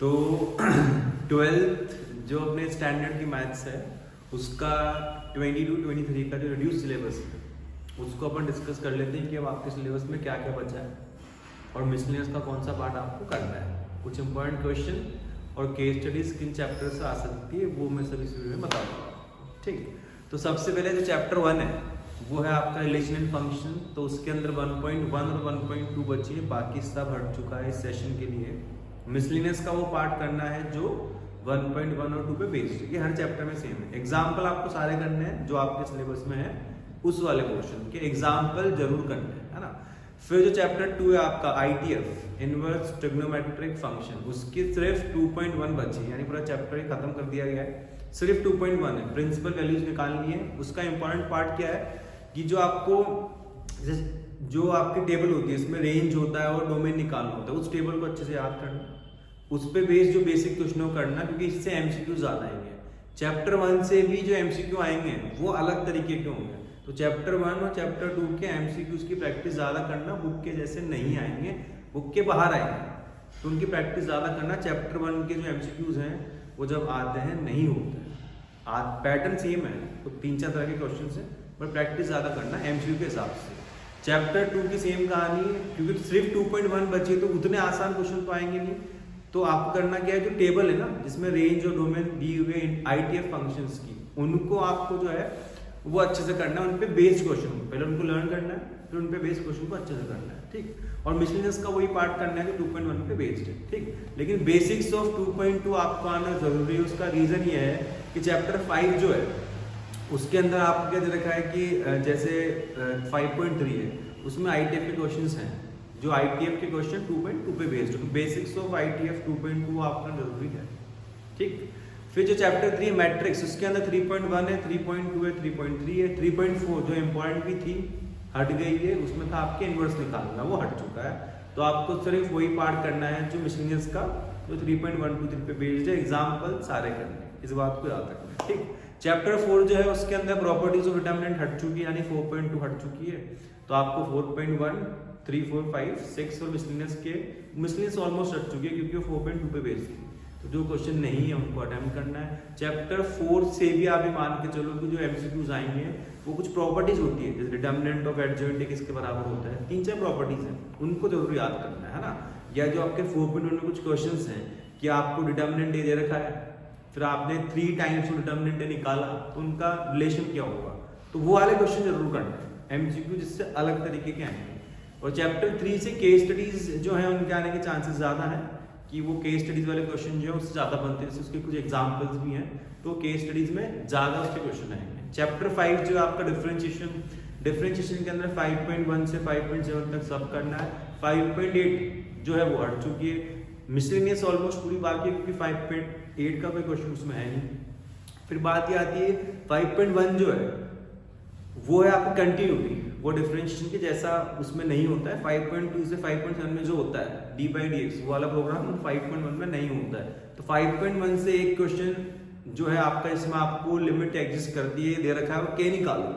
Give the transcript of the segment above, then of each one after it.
तो 12th जो अपने स्टैंडर्ड की मैथ्स है उसका 22-23 का जो रिड्यूस सिलेबस है उसको अपन डिस्कस कर लेते हैं कि अब आपके सिलेबस में क्या क्या बचा है और मिसलेनियस का कौन सा पार्ट आपको करना है। कुछ इंपॉर्टेंट क्वेश्चन और केस स्टडीज किन चैप्टर से आ सकती है वो मैं सभी इस वीडियो में बताऊंगा। ठीक, तो सबसे पहले जो चैप्टर 1 है वो है आपका रिलेशन एंड फंक्शन। तो उसके अंदर 1.1 और 1.2 बची है, बाकी सब हट चुका है इस सेशन के लिए। मिसलेनियस का वो पार्ट करना है जो 1.1 और 2 पे बेस्ड है। ये हर चैप्टर में सेम है। एग्जाम्पल आपको सारे करने हैं जो आपके सिलेबस में है, उस वाले पोर्शन के एग्जाम्पल जरूर करने हैं, है ना। फिर जो चैप्टर 2 है आपका ITF इनवर्स ट्रिग्नोमेट्रिक फंक्शन, उसकी सिर्फ 2.1 बची है, यानी पूरा चैप्टर ही खत्म कर दिया गया है। सिर्फ 2.1 है, प्रिंसिपल वैल्यूज निकालनी है। उसका इंपॉर्टेंट पार्ट क्या है कि जो आपकी टेबल होती है इसमें रेंज होता है और डोमेन निकालना होता है, उस टेबल को अच्छे से याद करना, उस पे बेस्ड जो बेसिक क्वेश्चन करना, क्योंकि इससे MCQ ज्यादा आएंगे। चैप्टर 1 से भी जो MCQ आएंगे वो अलग तरीके के होंगे। तो चैप्टर 1 और चैप्टर 2 के MCQs की प्रैक्टिस ज्यादा करना, बुक के जैसे नहीं आएंगे, बुक के बाहर आएंगे, तो उनकी प्रैक्टिस ज्यादा करना। चैप्टर 1 के जो MCQs हैं वो जब आते हैं नहीं होते हैं, पैटर्न सेम है, तो 3-4 तरह के क्वेश्चन है, पर प्रैक्टिस ज्यादा करना MCQ के हिसाब से। चैप्टर 2 की सेम कहानी है, क्योंकि सिर्फ 2.1 बचे तो उतने आसान क्वेश्चन तो आएंगे नहीं। तो आपको करना क्या है, जो टेबल है ना जिसमें रेंज और डोमेन दी हुए ITF फंक्शंस की, उनको आपको जो है वो अच्छे से करना है। उन पे बेस्ड क्वेश्चन पहले उनको लर्न करना है, फिर उन पे बेस्ड क्वेश्चन को अच्छे से करना है। ठीक, और मिसलेनियस का वही पार्ट करना है जो 2.1 पे बेस्ड है। ठीक, लेकिन बेसिक्स ऑफ 2.2 आपको आना जरूरी है। उसका रीजन ये है कि चैप्टर 5 जो है उसके अंदर आपको क्या दे रखा है कि जैसे 5.3 है उसमें ITF के क्वेश्चन हैं, जो ITF के क्वेश्चन 2.2 पे बेस्ड है। तो बेसिक्स ऑफ ITF 2.2 आपका जरूरी है। ठीक, फिर जो चैप्टर 3 मैट्रिक्स, उसके अंदर 3.1 है, 3.2 है, 3.3 है, 3.4 जो इंपॉर्टेंट भी थी हट गई है, उसमें था आपके इनवर्स निकालना, वो हट चुका है। तो आपको सिर्फ वही पार्ट करना है जो मिसलेनियस का जो 3.123 पे बेस्ड है। एग्जाम्पल सारे करने, इस बात को याद रखना। ठीक, चैप्टर 4 जो है उसके अंदर प्रॉपर्टीज ऑफ डिटरमिनेंट हट चुकी है, यानी 4.2 हट चुकी है। तो आपको 4.1, 3, 4, 5, 6 और मिसलेनियस ऑलमोस्ट हट चुकी है क्योंकि वो 4.2 पे बेस्ड थी। तो जो क्वेश्चन नहीं है उनको अटेम्प्ट करना है। चैप्टर 4 से भी आप ये मान के चलो कि जो MCQs आएंगे वो कुछ प्रॉपर्टीज होती है, जैसे डिटरमिनेंट ऑफ एडजॉइंट किसके बराबर होता है, 3-4 प्रॉपर्टीज हैं, उनको जरूर याद करना है ना। या जो आपके 4.1 में कुछ क्वेश्चंस हैं कि आपको डिटरमिनेंट दे रखा है, फिर आपने 3 टाइम्स डिटरमिनेंट निकाला, तो उनका रिलेशन क्या होगा, तो वो वाले क्वेश्चन जरूर करना है MCQ, जिससे अलग तरीके के आएंगे। और चैप्टर 3 से केस स्टडीज जो है उनके आने के चांसेस ज्यादा है कि वो केस स्टडीज वाले क्वेश्चन जो है उससे ज्यादा बनते हैं, उसके कुछ एग्जांपल्स भी हैं, तो केस स्टडीज में ज्यादा उसके क्वेश्चन आएंगे। चैप्टर 5 जो आपका डिफरेंशिएशन के अंदर 5.1 से 5.7 तक सब करना है। 5.8 जो है वो हट चुकी है। मिसलेनियस ऑलमोस्ट पूरी बाकी है क्योंकि 5.8 का कोई क्वेश्चन उसमें है नहीं। फिर बात ये आती है 5.1 जो है वो है आपका कंटिन्यूटी, वो डिफरेंशिएशन के जैसा उसमें नहीं होता है। 5.2 से 5.7 में जो होता है d/dx वो वाला प्रोग्राम 5.1 में नहीं होता है। तो 5.1 से एक क्वेश्चन जो है आपका, इसमें आपको लिमिट एग्जिस्ट कर दी है, दे रखा है, वो के निकालो,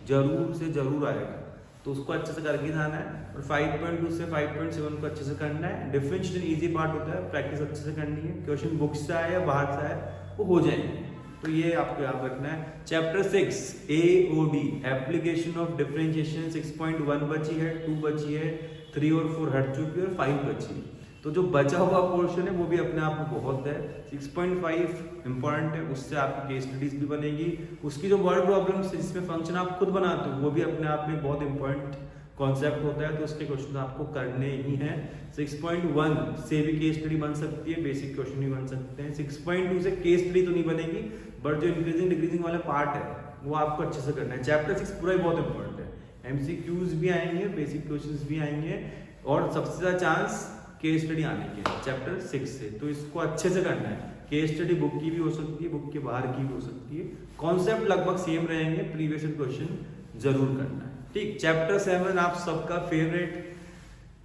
जरूर से जरूर आएगा, तो उसको अच्छे से करके जाना है। और 5.2 से 5.7 को अच्छे से करना है। डिफरेंशिएशन इजी पार्ट होता है, प्रैक्टिस अच्छे से करनी है। क्वेश्चन बुक से आए या बाहर से आए वो हो जाएंगे, तो ये आपको याद रखना है। Chapter 6 AOD application of differentiation 6.1 बची है, 2 बची है, 3 और 4 हट चुकी है और 5 बची है। तो जो बचा हुआ पोर्शन है वो भी अपने आप में बहुत है। 6.5 इंपॉर्टेंट है, उससे आपकी केस स्टडीज भी बनेगी। उसकी जो वर्ड प्रॉब्लम्स जिसमें फंक्शन आप खुद बनाते हो वो भी अपने आप में बहुत इंपॉर्टेंट कॉन्सेप्ट होता है, तो उसके क्वेश्चन आपको करने ही हैं। 6.1 से भी केस स्टडी बन सकती है, बेसिक क्वेश्चन भी बन सकते हैं। 6.2 से केस स्टडी तो नहीं बनेगी, बट जो इंक्रीजिंग डिक्रीजिंग वाला पार्ट है वो आपको अच्छे से करना है। चैप्टर 6 पूरा ही बहुत इंपॉर्टेंट है, MCQs भी आएंगे, बेसिक क्वेश्चंस भी आएंगे, और सबसे ज्यादा चांस केस स्टडी आने के चैप्टर 6 से, तो इसको अच्छे से करना है। केस स्टडी बुक की भी हो सकती है, बुक के बाहर की भी हो सकती है, कॉन्सेप्ट लगभग सेम रहेंगे, प्रीवियस क्वेश्चन जरूर करना है। ठीक, चैप्टर 7 आप सबका favourite,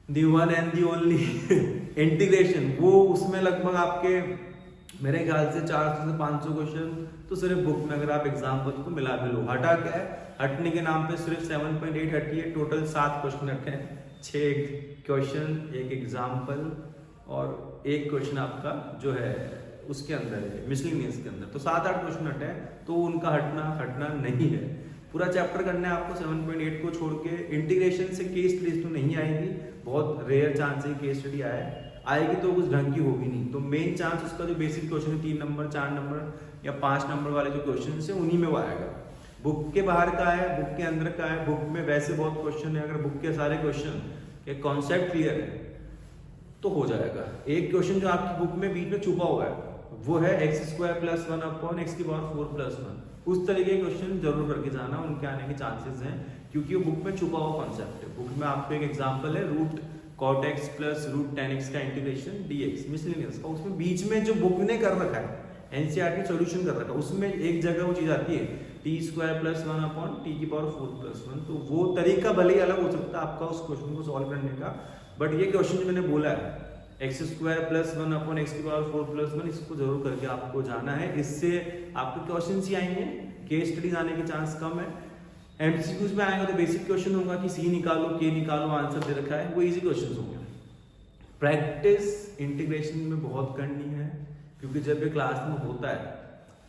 the one and the only integration, वो उसमें लगभग आपके मेरे ख्याल से 400 से 500 क्वेश्चन तो सिर्फ बुक में अगर आप एग्जाम्पल को मिला भी लो। हटा क्या है, हटने के नाम पे सिर्फ 7.8 हटी है, टोटल 7 क्वेश्चन हटे हैं, 6 क्वेश्चन, 1 एग्जाम्पल और एक क्वेश्चन आपका जो है उसके अंदर है, मिसलिनियस के अंदर। तो 7-8 क्वेश्चन हटे हैं, तो उनका हटना नहीं है। पूरा चैप्टर करना है आपको 7.8 को छोड़ के। इंटीग्रेशन से केस स्टडीज तो नहीं आएगी, बहुत रेयर चांस है केस स्टडी आएगी तो कुछ ढंग की होगी नहीं। तो मेन चांस उसका जो बेसिक क्वेश्चन है 3 नंबर 4 नंबर या 5 नंबर वाले जो क्वेश्चन है उन्हीं में वो आएगा। बुक के बाहर का है, बुक के अंदर का है। बुक में वैसे बहुत क्वेश्चन है, अगर बुक के सारे क्वेश्चन के कॉन्सेप्ट क्लियर है तो हो जाएगा। एक क्वेश्चन जो आपकी बुक में बीच में छुपा हुआ है वो है x² + 1 / x⁴ + 1। उस तरीके के क्वेश्चन जरूर करके जाना, उनके आने के चांसेस हैं, क्योंकि वो बुक में छुपा हुआ कॉन्सेप्ट है। बुक में आपको एक एग्जांपल है √cot x + √tan x का इंटीग्रेशन dx मिसलिनियस का। उसमें बीच में जो बुक ने कर रखा है, एनसीईआरटी सॉल्यूशन कर रखा है, उसमें एक जगह वो चीज आती है t² + 1 / t⁴ + 1। तो वो तरीका भले ही अलग हो सकता है आपका उस क्वेश्चन को सॉल्व करने का, बट ये क्वेश्चन जो मैंने बोला है x² + 1 / x⁴ + 1, इसको जरूर करके आपको जाना है। इससे आपको क्वेश्चन ही आएंगे, केस स्टडीज आने के चांस कम है। एमसीक्यूज में आएगा तो बेसिक क्वेश्चन होगा कि सी निकालो, के निकालो, आंसर दे रखा है, वो इजी क्वेश्चन होंगे। प्रैक्टिस इंटीग्रेशन में बहुत करनी है, क्योंकि जब ये क्लास में होता है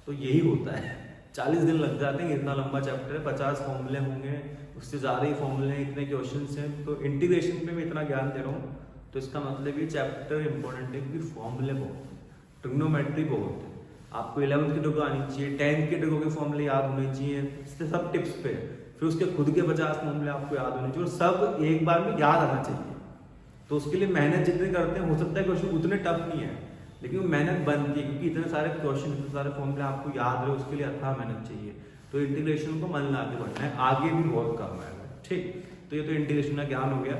तो यही होता है। 40 दिन लग जाते हैं, इतना लंबा चैप्टर है, 50 फॉर्मूले होंगे, उससे ज़्यादा ही फॉर्मूले हैं, इतने क्वेश्चन हैं। तो इंटीग्रेशन पे मैं इतना ज्ञान दे रहा हूँ तो इसका मतलब ये चैप्टर इंपॉर्टेंट है, क्योंकि फॉर्मूले बहुत, ट्रिग्नोमेट्री बहुत है। आपको 11th की डिग्री आनी चाहिए, 10th की डिग्री के फॉर्मूले याद होने चाहिए, इससे सब टिप्स पे। फिर उसके खुद के 50 फॉर्मूले आपको याद होने चाहिए, और सब एक बार में याद आना चाहिए। तो उसके लिए मेहनत जितने करते हैं, हो सकता है क्वेश्चन उतने टफ नहीं है, लेकिन वो मेहनत बनती है, क्योंकि इतने सारे क्वेश्चन, इतने सारे फॉर्मूले आपको याद रहे, उसके लिए अथाह मेहनत चाहिए। तो इंटीग्रेशन को मन ला के बढ़ना है, आगे भी बहुत काम आएगा। ठीक, तो ये तो इंटीग्रेशन का ज्ञान हो गया।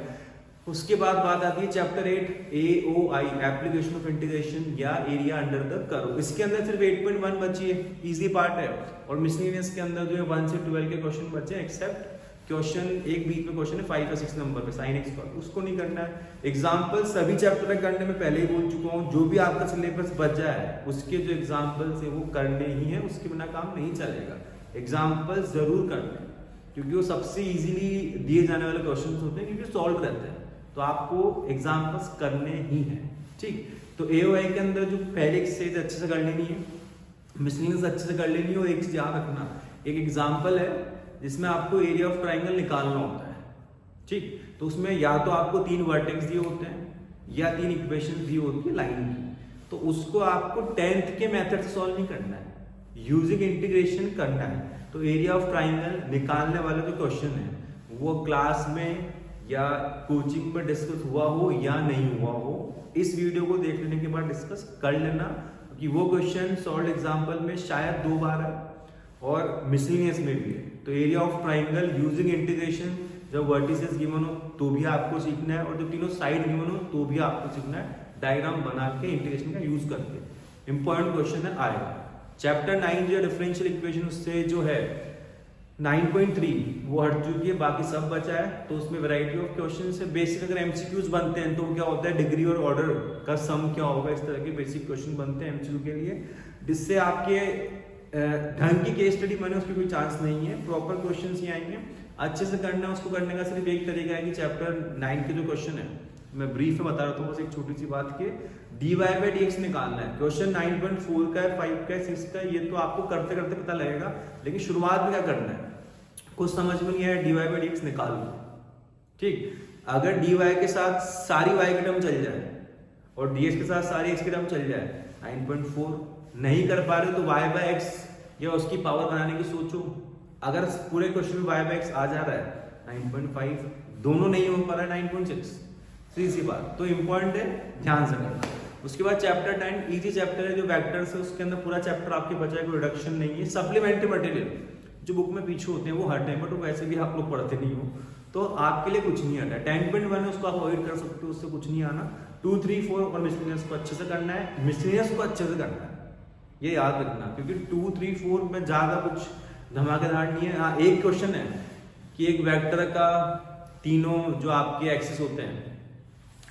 उसके बाद बात आती है chapter 8 AOI, application of integration या एरिया अंडर द कर्व। इसके अंदर सिर्फ 8.1 बची है, इजी पार्ट है। और मिसलिनियस के अंदर जो है 1 से 12 के क्वेश्चन बचे, एक्सेप्ट क्वेश्चन एक बीच में क्वेश्चन है 5 और 6 नंबर पे sin x, उसको नहीं करना है। एग्जाम्पल सभी चैप्टर में करने में पहले ही बोल चुका हूँ, जो भी आपका सिलेबस बचा है उसके जो एग्जाम्पल्स है वो करने ही है, उसके बिना काम नहीं चलेगा। एग्जाम्पल्स जरूर करना है, क्योंकि वो सबसे इजीली दिए जाने वाले क्वेश्चन होते हैं, क्योंकि सॉल्व रहते हैं। तो आपको एग्जाम्पल्स करने ही हैं। ठीक, तो AOI के अंदर जो पहले एक्सरसाइज अच्छे से कर लेनी है, मिसलिनियस अच्छे से कर लेनी है। और एक चीज याद रखना, एक एग्जाम्पल है जिसमें आपको एरिया ऑफ ट्राइंगल निकालना होता है। ठीक, तो उसमें या तो आपको 3 वर्टेक्स दिए होते हैं या 3 इक्वेशन दी होती है लाइन की। तो उसको आपको 10th के मेथड से सॉल्व नहीं करना है, यूजिंग इंटीग्रेशन करना है। तो एरिया ऑफ ट्राइंगल निकालने वाले जो क्वेश्चन है वो क्लास में या कोचिंग में डिस्कस हुआ हो या नहीं हुआ हो, इस वीडियो को देख लेने के बाद डिस्कस कर लेना, कि वो क्वेश्चन सॉल्व एग्जाम्पल में शायद 2 बार है और मिसलिनियस में भी है। तो area of triangle using integration, जब वर्टिसेस गिवन हो तो भी आपको सीखना है, और जब तीनों साइड गिवन हो तो भी आपको सीखना है, डायग्राम बना के इंटीग्रेशन का यूज करके। इंपॉर्टेंट क्वेश्चन है, आएगा। चैप्टर 9 जो डिफरेंशियल इक्वेशन, उससे जो है 9.3 वो हट चुकी है, बाकी सब बचा है। तो उसमें वैरायटी ऑफ क्वेश्चन से बेसिक अगर एमसीक्यूज बनते हैं तो क्या होता है, डिग्री और ऑर्डर का सम क्या होगा, इस तरह के बेसिक क्वेश्चन बनते हैं एमसीक्यू के लिए, जिससे आपके ढंग की केस स्टडी बने उसकी कोई चांस नहीं है। प्रॉपर क्वेश्चन ही आएंगे, अच्छे से करना है। उसको करने का सिर्फ एक तरीका है कि चैप्टर 9 के जो क्वेश्चन है, मैं ब्रीफ में बता रहा हूँ बस एक छोटी सी बात की, dy/dx निकालना है। क्वेश्चन 9.4 का है, 5 का है, 6 का है, ये तो आपको करते करते पता लगेगा, लेकिन शुरुआत में क्या करना है, कुछ समझ में नहीं आया, dy/dx निकाल लो। ठीक, अगर dy के साथ सारी y की टर्म चल जाए और dx के साथ सारी x की टर्म चल जाए, 9.4 नहीं कर पा रहे तो y/x या उसकी पावर बनाने की सोचो। अगर पूरे क्वेश्चन में y/x आ जा रहा है 9.5, दोनों नहीं हो पा रहा है 9.6, सीधी सी बात। तो इंपॉर्टेंट है, ध्यान से करना। उसके बाद चैप्टर 10 इजी चैप्टर है, जो वेक्टर्स है उसके अंदर पूरा चैप्टर आपके बचा है, कोई रिडक्शन नहीं है। सप्लीमेंट्री मटेरियल जो बुक में पीछे होते हैं वो हटे हैं, बट वो वैसे भी आप लोग पढ़ते नहीं हो, तो आपके लिए कुछ नहीं हटा। 10.1 है, उसको आप अवॉइड कर सकते हो, उससे कुछ नहीं आना। 2, 3, 4 और मिसलिनियस को अच्छे से करना है, मिसलिनियस को अच्छे से करना है, ये याद रखना, क्योंकि 2, 3, 4 में ज्यादा कुछ धमाकेदार नहीं है। हाँ, एक क्वेश्चन है कि एक वेक्टर का तीनों जो आपके एक्सिस होते हैं,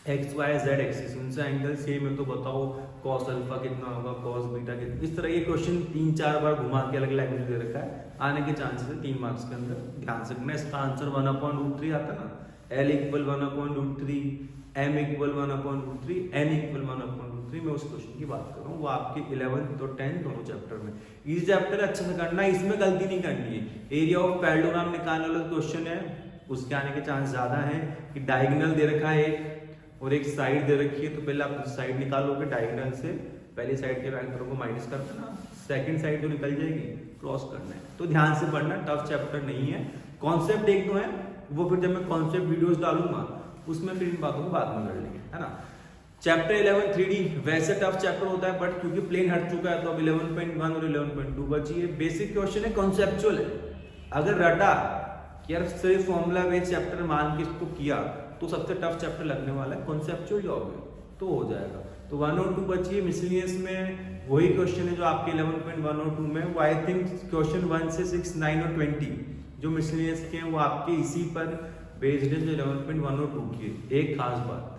एक्स वाई जेड एक्सिस, उनसे एंगल सेम है तो बताओ कॉस अल्फा कितना होगा, कॉस बीटा कितना। इस तरह ये क्वेश्चन 3-4 बार घुमा के अलग लैंग्वेज दे रखा है, आने के चांसेस है 3 मार्क्स के अंदर, ध्यान से रखना। इसका आंसर 1/√3 आता है ना, L = 1/√3, m equal 1/√3 n equal 1/√3 मैं उस क्वेश्चन की बात कर रहा हूँ, वो आपके 11th और 10th दोनों चैप्टर में। इस चैप्टर अच्छे से करना है, इसमें गलती नहीं करनी है। एरिया ऑफ पैरेललोग्राम निकालने वाला क्वेश्चन है, उसके आने के चांस ज्यादा है कि डायगोनल दे रखा है एक और एक साइड दे रखी है, तो पहले आप साइड निकालोगे डायगोनल से, पहली साइड के वेक्टर को माइनस कर देना, सेकंड साइड जो निकल जाएगी क्रॉस करना है। तो ध्यान से पढ़ना, टफ चैप्टर नहीं है। कॉन्सेप्ट एक दो है, वो फिर जब मैं कॉन्सेप्ट वीडियोस डालूंगा उसमें फिर इन बातों को बाद में कर लेंगे, है ना। चैप्टर 11 3D वैसे टफ चैप्टर होता है, बट क्योंकि प्लेन हट चुका है तो अब 11.1 और 11.2 बची है। बेसिक क्वेश्चन है, कॉन्सेप्चुअल है। अगर रटा कि यार सिर्फ फॉर्मूला बेस्ड चैप्टर मान के इसको किया तो सबसे टफ चैप्टर लगने वाला है, कॉन्सेप्चुअल जॉब है तो हो जाएगा। तो 1 और 2 बची है। मिसलिनियस में वही क्वेश्चन है जो आपके 11.1 और 2 में, वो आई थिंक क्वेश्चन 1 से 6, 9 और 20 जो मिसलिनियस के हैं वो आपके इसी पर बेस्ड है जो 11.1 और 2 की है। एक खास बात,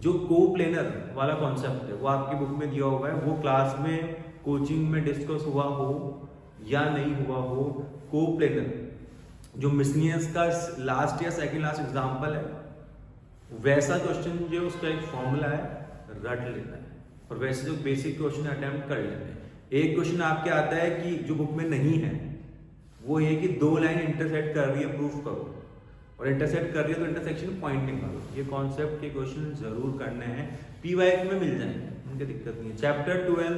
जो को प्लेनर वाला कॉन्सेप्ट है वो आपकी बुक में दिया हुआ है, वो क्लास में कोचिंग में डिस्कस हुआ हो या नहीं हुआ हो। को प्लेनर जो मिसलिनियस का लास्ट या सेकंड लास्ट एग्जांपल है, वैसा क्वेश्चन जो उसका एक फॉर्मूला है, रट लेना है और वैसे जो बेसिक क्वेश्चन अटेम्प्ट कर लेना है। एक क्वेश्चन आपके आता है कि जो बुक में नहीं है, वो ये कि 2 लाइन इंटरसेक्ट कर रही है, प्रूफ करो, और इंटरसेक्ट कर रही है तो इंटरसेक्शन पॉइंट निकालो। ये कॉन्सेप्ट के क्वेश्चन जरूर करने हैं, PYQ में मिल जाएंगे, उनकी दिक्कत नहीं है। चैप्टर 12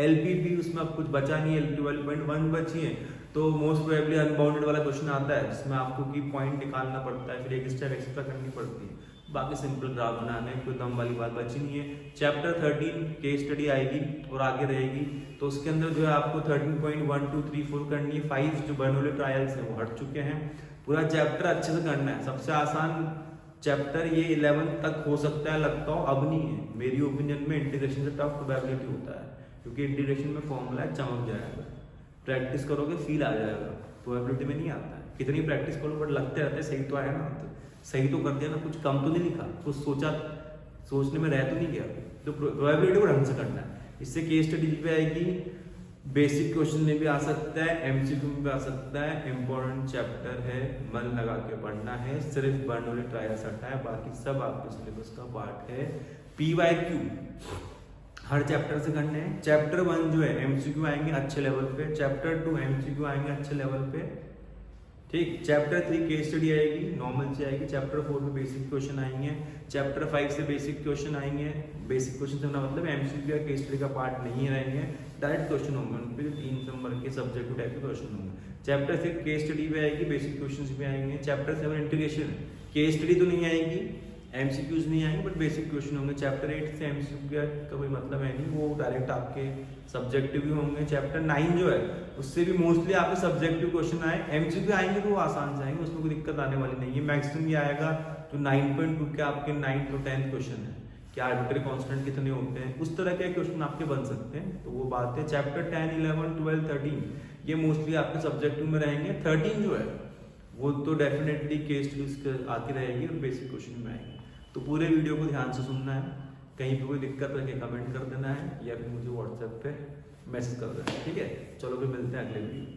LPP, उसमें अब कुछ बचा नहीं है, 12.1 बची है, तो मोस्ट प्रोबेबली अनबाउंडेड वाला क्वेश्चन आता है जिसमें आपको की पॉइंट निकालना पड़ता है, फिर एक स्टेप एक्स्ट्रा करनी पड़ती है। बाकी सिंपल ग्राफ बनाने, कोई दम वाली बात बची नहीं है। चैप्टर 13 केस स्टडी आएगी और आगे रहेगी, तो उसके अंदर जो है आपको 13.1 2 3 4 करनी है। 5 जो बर्नौली ट्रायल्स हैं वो हट चुके हैं। पूरा चैप्टर अच्छे से करना है। सबसे आसान चैप्टर ये 11 तक हो सकता है, लगता हो अब नहीं है मेरी ओपिनियन में। इंटीग्रेशन से टफ प्रोबेबिलिटी होता है, क्योंकि इंटीग्रेशन में फॉर्मूला चमक जाएगा, प्रैक्टिस करोगे फील आ जाएगा, प्रोबेबिलिटी में नहीं आता है। कितनी प्रैक्टिस करो बट लगते रहते सही तो आया ना, तो सही तो कर दिया ना, कुछ कम तो नहीं लिखा, कुछ सोचा, सोचने में रह तो नहीं गया। तो प्रोबेबिलिटी को ढंग से करना है। इससे केस स्टडी भी आएगी, बेसिक क्वेश्चन में भी आ सकता है, MCQ में भी आ सकता है। इंपॉर्टेंट चैप्टर है, मन लगा के पढ़ना है। सिर्फ बर्नौली ट्रायल्स हटा है, बाकी सब आपके सिलेबस का पार्ट है। PYQ हर चैप्टर से करने हैं। चैप्टर 1 जो है MCQ आएंगे अच्छे लेवल पे, चैप्टर 2 MCQ आएंगे अच्छे लेवल पे, ठीक। चैप्टर 3 केस स्टडी आएगी, नॉर्मल से आएगी। चैप्टर 4 में बेसिक क्वेश्चन आएंगे। चैप्टर 5 से बेसिक क्वेश्चन आएंगे। बेसिक क्वेश्चन से मतलब MCQ या केस स्टडी का पार्ट नहीं रहेंगे, डायरेक्ट क्वेश्चन होंगे उन पे, 3 नंबर के सब्जेक्टिव टाइप के क्वेश्चन होंगे। चैप्टर 6 केस स्टडी भी आएगी, बेसिक क्वेश्चन भी आएंगे। चैप्टर 7 इंटीग्रेशन, केस स्टडी तो नहीं आएगी, MCQs नहीं आएंगे, बट बेसिक क्वेश्चन होंगे। चैप्टर 8 से MCQ का कोई मतलब है नहीं, वो डायरेक्ट आपके सब्जेक्टिव भी होंगे। चैप्टर 9 जो है उससे भी मोस्टली आपके सब्जेक्टिव क्वेश्चन आए, MCQ आएंगे तो वो आसान से आएंगे, उसमें कोई दिक्कत आने वाली नहीं है। मैक्सिमम ये आएगा जो 9.2 के आपके 9th और 10th क्वेश्चन है कि आर्बिट्ररी कांस्टेंट कितने होते हैं, उस तरह के क्वेश्चन आपके बन सकते हैं, तो वो बात है। चैप्टर 10 11 12 13 ये मोस्टली आपके सब्जेक्टिव में रहेंगे। 13 जो है वो तो डेफिनेटली केस स्टडीज आती रहेगी और बेसिक क्वेश्चन में आएंगे। तो पूरे वीडियो को ध्यान से सुनना है, कहीं पे कोई दिक्कत रहे कमेंट कर देना है या फिर मुझे व्हाट्सएप पे मैसेज कर देना है, ठीक है। चलो फिर मिलते हैं अगले वीडियो।